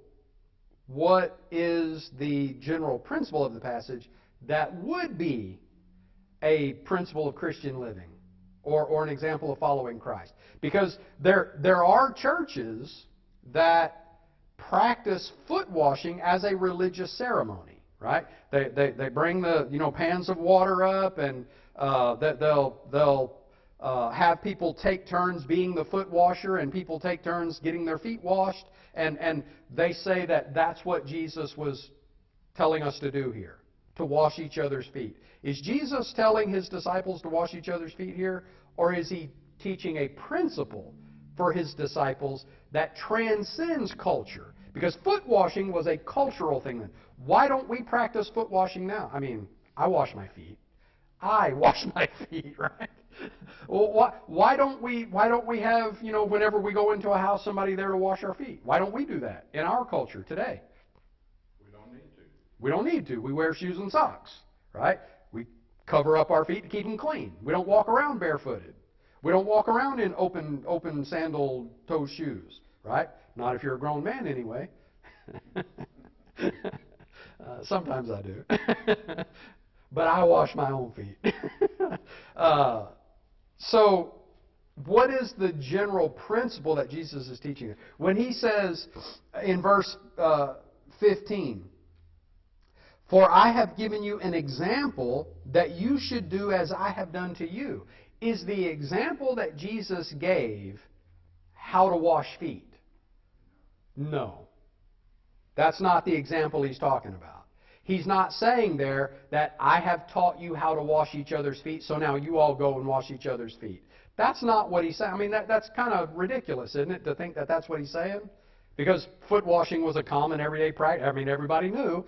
what is the general principle of the passage that would be a principle of Christian living or an example of following Christ? Because there are churches that practice foot washing as a religious ceremony, right? They bring the pans of water up and that they'll have people take turns being the foot washer, and people take turns getting their feet washed, and they say that that's what Jesus was telling us to do here, to wash each other's feet. Is Jesus telling his disciples to wash each other's feet here, or is he teaching a principle for his disciples that transcends culture? Because foot washing was a cultural thing then. Why don't we practice foot washing now? I mean, I wash my feet. I wash my feet, right? Well, why don't we have, whenever we go into a house, somebody there to wash our feet? Why don't we do that in our culture today? We don't need to. We don't need to. We wear shoes and socks, right? We cover up our feet to keep them clean. We don't walk around barefooted. We don't walk around in open sandal toe shoes, right? Not if you're a grown man, anyway. Sometimes I do. But I wash my own feet. So, what is the general principle that Jesus is teaching? When he says in verse 15, "For I have given you an example that you should do as I have done to you." Is the example that Jesus gave how to wash feet? No. That's not the example he's talking about. He's not saying there that I have taught you how to wash each other's feet, so now you all go and wash each other's feet. That's not what he's saying. I mean, that's kind of ridiculous, isn't it, to think that that's what he's saying? Because foot washing was a common everyday practice. I mean, everybody knew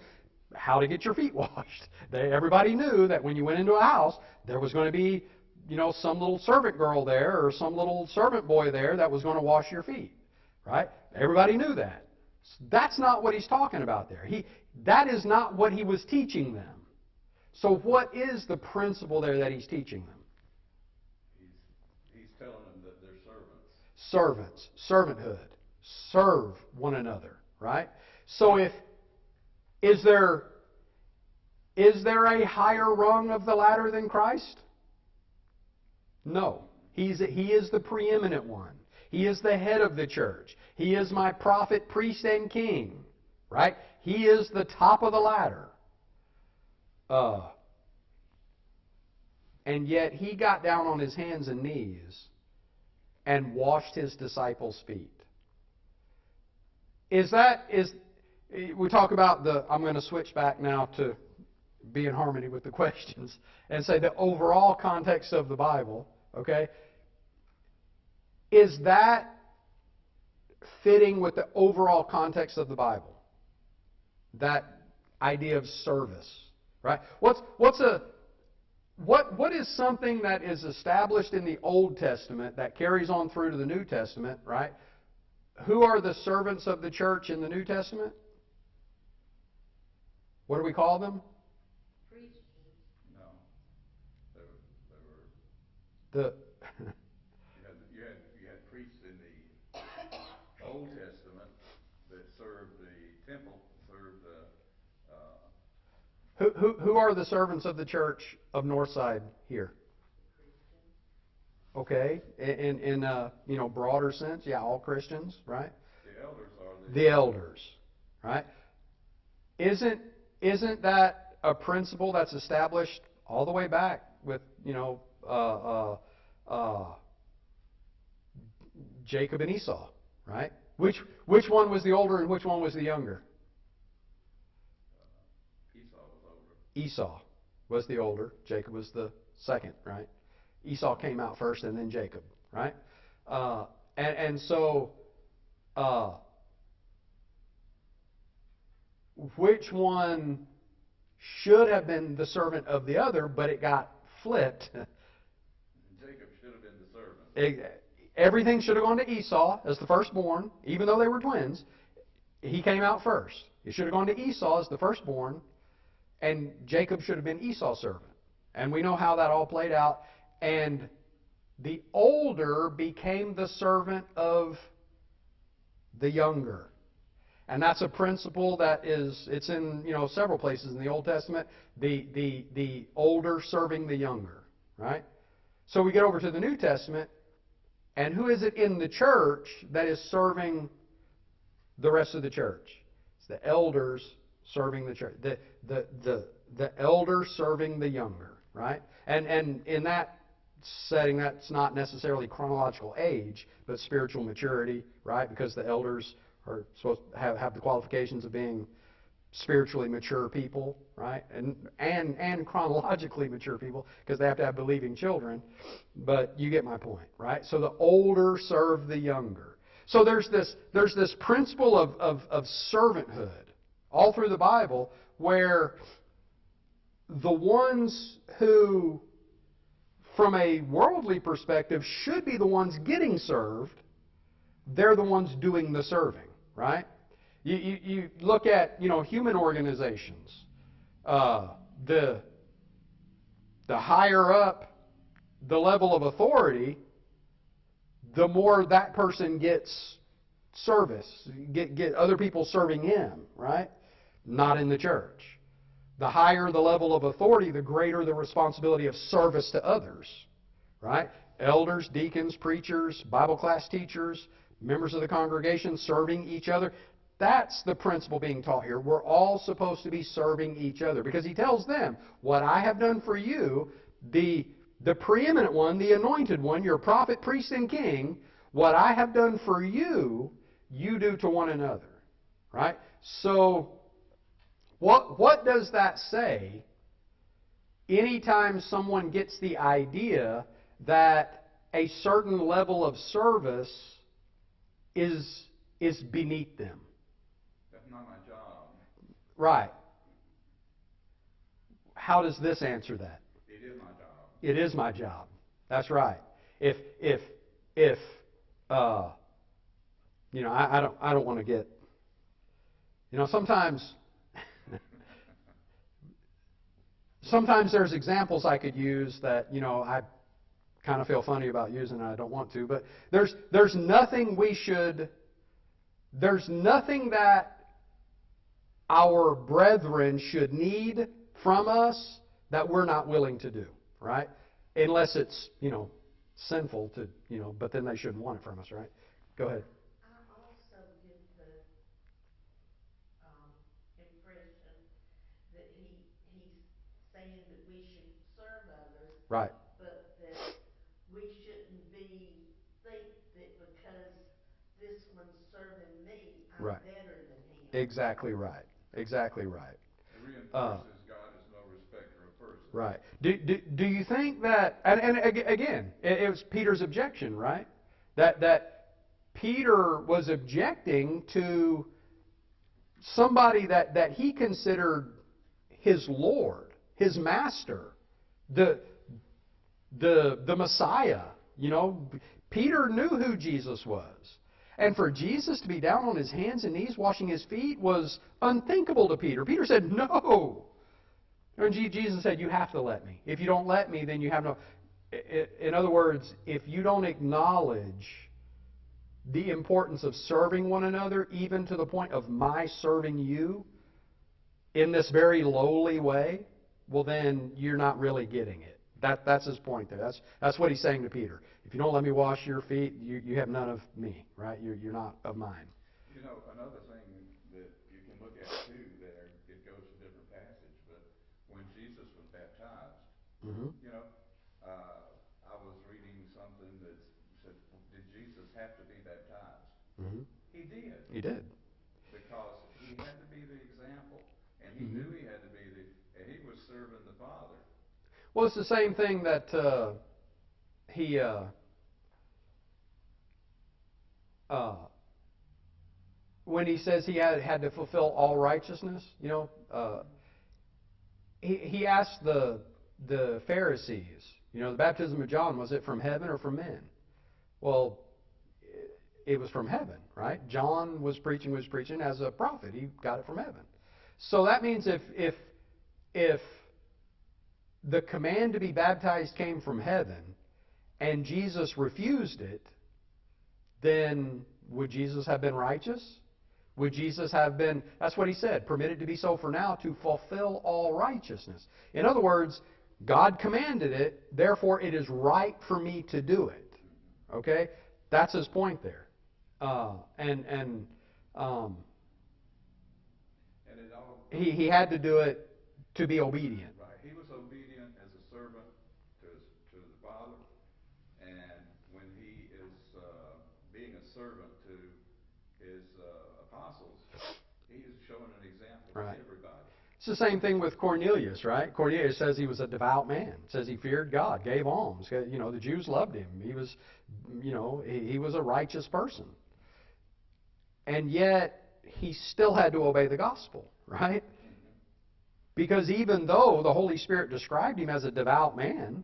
how to get your feet washed. Everybody knew that when you went into a house, there was going to be, some little servant girl there or some little servant boy there that was going to wash your feet, right? Everybody knew that. That's not what he's talking about there. That is not what he was teaching them. So what is the principle there that he's teaching them? He's telling them that they're servants. Servanthood. Serve one another, right? So is there a higher rung of the ladder than Christ? No. He is the preeminent one. He is the head of the church. He is my prophet, priest, and king, right? He is the top of the ladder. And yet he got down on his hands and knees and washed his disciples' feet. We talk about I'm going to switch back now to be in harmony with the questions and say the overall context of the Bible, okay? Is that fitting with the overall context of the Bible? That idea of service, right? What is something that is established in the Old Testament that carries on through to the New Testament, right? Who are the servants of the church in the New Testament? What do we call them? Priests. No. They were The you had priests in the Old Testament that served the temple, served the who are the servants of the church of Northside here? Okay, in broader sense, yeah, all Christians, right? the elders are The elders, right? Isn't that a principle that's established all the way back with Jacob and Esau, right? Which one was the older and which one was the younger? Esau was older. Esau was the older. Jacob was the second, right? Esau came out first and then Jacob, right? So which one should have been the servant of the other, but it got flipped? Jacob should have been the servant. Everything should have gone to Esau as the firstborn, even though they were twins. He came out first. It should have gone to Esau as the firstborn, and Jacob should have been Esau's servant. And we know how that all played out. And the older became the servant of the younger. And that's a principle that it's in several places in the Old Testament. The older serving the younger, right? So we get over to the New Testament, and who is it in the church that is serving the rest of the church? It's the elders serving the church. The elder serving the younger, right? And in that setting that's not necessarily chronological age, but spiritual maturity, right? Because the elders are supposed to have the qualifications of being spiritually mature people, right? And chronologically mature people, because they have to have believing children. But you get my point, right? So the older serve the younger. So there's this principle of servanthood all through the Bible, where the ones who, from a worldly perspective, should be the ones getting served, they're the ones doing the serving, right? You look at, human organizations. The higher up the level of authority, the more that person gets service, get other people serving him, right? Not in the church. The higher the level of authority, the greater the responsibility of service to others, right? Elders, deacons, preachers, Bible class teachers, members of the congregation serving each other. That's the principle being taught here. We're all supposed to be serving each other, because he tells them, what I have done for you, the preeminent one, the anointed one, your prophet, priest, and king, what I have done for you, you do to one another, right? So what does that say anytime someone gets the idea that a certain level of service is beneath them? That's not my job. Right. How does this answer that? It is my job. It is my job. That's right. If I don't want to get, sometimes there's examples I could use that, I kind of feel funny about using and I don't want to, but there's nothing that our brethren should need from us that we're not willing to do, right? Unless it's, sinful to, but then they shouldn't want it from us, right? Go ahead. I also get the impression that he's saying that we should serve others, Right. but that we shouldn't think that because this one's serving me, I'm Right. better than him. Exactly right. Exactly right. It reinforces God is no respecter of persons. Right. Do you think that, and again, it was Peter's objection, right? That Peter was objecting to somebody that he considered his Lord, his master, the Messiah. Peter knew who Jesus was. And for Jesus to be down on his hands and knees washing his feet was unthinkable to Peter. Peter said, no. And Jesus said, you have to let me. If you don't let me, then you have no... In other words, if you don't acknowledge the importance of serving one another, even to the point of my serving you in this very lowly way, well, then you're not really getting it. That's his point there. That's what he's saying to Peter. If you don't let me wash your feet, you have none of me, right? You're not of mine. Another thing that you can look at too there, it goes to a different passage, but when Jesus was baptized, Mm-hmm. I was reading something that said, did Jesus have to be baptized? Mm-hmm. He did. He did. Because he had to be the example, and he knew he had to be and he was serving the Father. Well, it's the same thing that when he says he had to fulfill all righteousness, he asked the Pharisees, the baptism of John, was it from heaven or from men? Well, it was from heaven, right? John was preaching as a prophet. He got it from heaven. So that means if the command to be baptized came from heaven and Jesus refused it, then would Jesus have been righteous? Would Jesus have been, that's what he said, permitted to be so for now to fulfill all righteousness. In other words, God commanded it, therefore it is right for me to do it. Okay? That's his point there. He had to do it to be obedient. Right. He was obedient as a servant to the Father, And when he is being a servant to his apostles, he is showing an example to Right. everybody. It's the same thing with Cornelius, right? Cornelius says he was a devout man. It says he feared God, gave alms. You know, the Jews loved him. He was, you know, he was a righteous person. And yet, he still had to obey the gospel, right? Because even though the Holy Spirit described him as a devout man,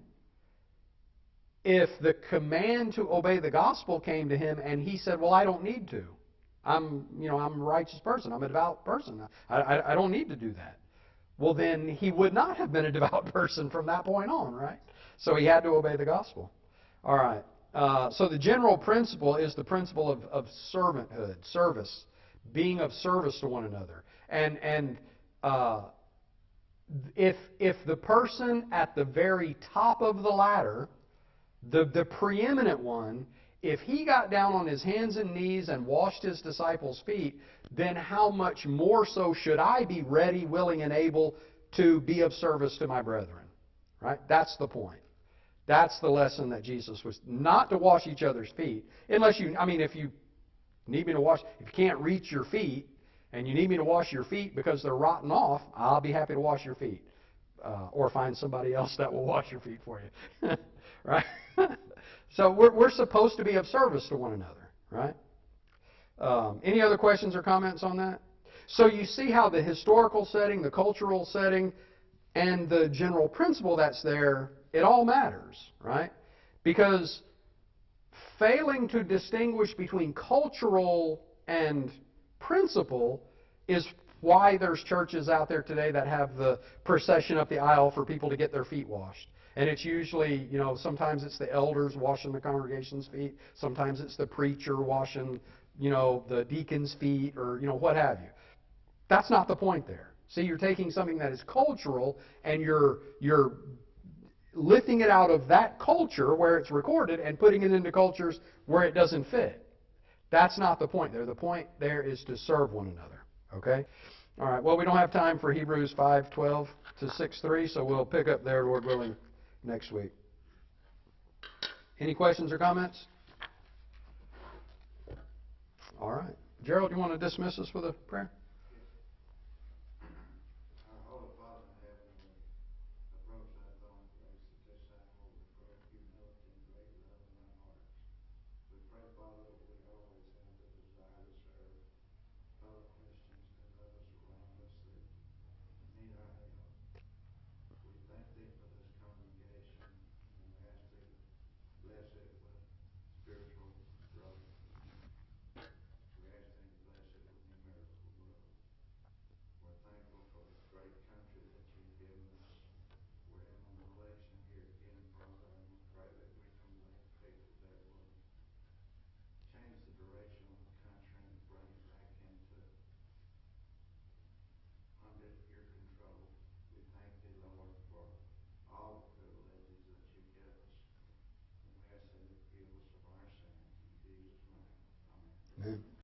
if the command to obey the gospel came to him and he said, well, I don't need to. I'm a righteous person. I'm a devout person. I don't need to do that. Well, then he would not have been a devout person from that point on, right? So he had to obey the gospel. All right. So the general principle is the principle of servanthood, service, being of service to one another. And if the person at the very top of the ladder, the preeminent one, if he got down on his hands and knees and washed his disciples' feet, then how much more so should I be ready, willing, and able to be of service to my brethren? Right? That's the point. That's the lesson that Jesus was, not to wash each other's feet, unless you, I mean, if you need me to wash, if you can't reach your feet, and you need me to wash your feet because they're rotting off, I'll be happy to wash your feet. Or find somebody else that will wash your feet for you. Right? So we're supposed to be of service to one another, right? Any other questions or comments on that? So you see how the historical setting, the cultural setting, and the general principle that's there, it all matters, right? Because failing to distinguish between cultural and principle is why there's churches out there today that have the procession up the aisle for people to get their feet washed. And it's usually, you know, sometimes it's the elders washing the congregation's feet. Sometimes it's the preacher washing, you know, the deacon's feet, or, you know, what have you. That's not the point there. See, you're taking something that is cultural and you're lifting it out of that culture where it's recorded and putting it into cultures where it doesn't fit. That's not the point there. The point there is to serve one another. Okay? All right. Well, we don't have time for Hebrews 5:12 to 6:3, so we'll pick up there, Lord willing, next week. Any questions or comments? All right. Gerald, do you want to dismiss us with a prayer?